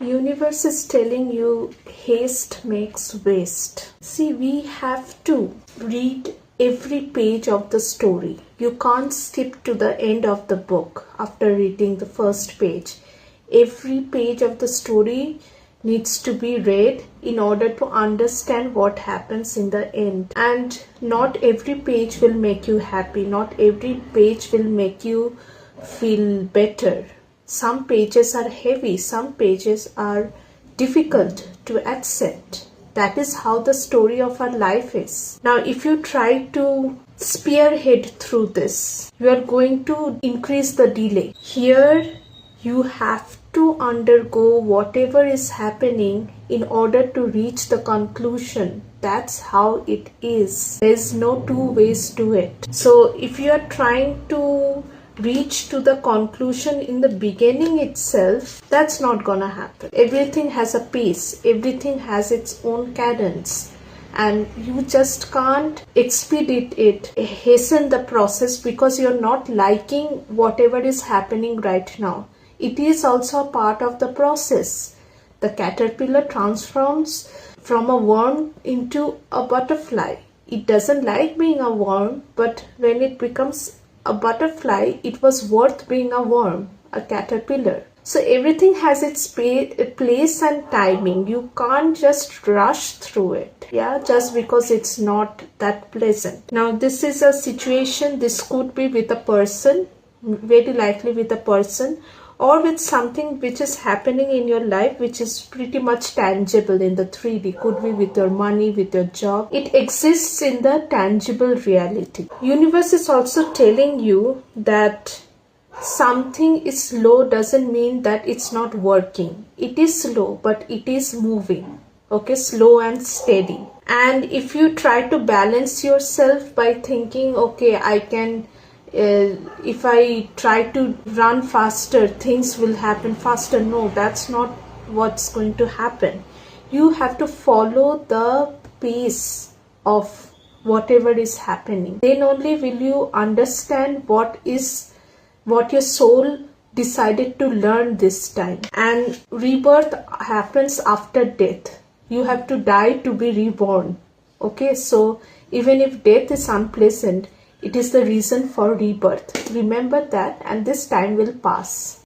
Universe is telling you haste makes waste. See, we have to read every page of the story. You can't skip to the end of the book after reading the first page. Every page of the story needs to be read in order to understand what happens in the end. And not every page will make you happy. Not every page will make you feel better. Some pages are heavy, some pages are difficult to accept. That is how the story of our life is. Now, if you try to spearhead through this, you are going to increase the delay. Here, you have to undergo whatever is happening in order to reach the conclusion. That's how it is. There's no two ways to it. So, if you are trying to reach to the conclusion in the beginning itself, that's not gonna happen. Everything has a pace, everything has its own cadence, and you just can't expedite it, hasten the process because you're not liking whatever is happening right now. It is also a part of the process. The caterpillar transforms from a worm into a butterfly. It doesn't like being a worm, but when it becomes a butterfly, it was worth being a worm, a caterpillar. So everything has its place and timing. You can't just rush through it, just because it's not that pleasant. Now, this is a situation, this could be with a person, very likely with a person, or with something which is happening in your life which is pretty much tangible in the 3D. Could be with your money, with your job. It exists in the tangible reality. Universe is also telling you that something is slow doesn't mean that it's not working. It is slow, but it is moving. Okay, slow and steady. And if you try to balance yourself by thinking, okay, I can if I try to run faster, things will happen faster. No, that's not what's going to happen. You have to follow the pace of whatever is happening. Then only will you understand what your soul decided to learn this time. And rebirth happens after death. You have to die to be reborn. Okay, so even if death is unpleasant, it is the reason for rebirth. Remember that, and this time will pass.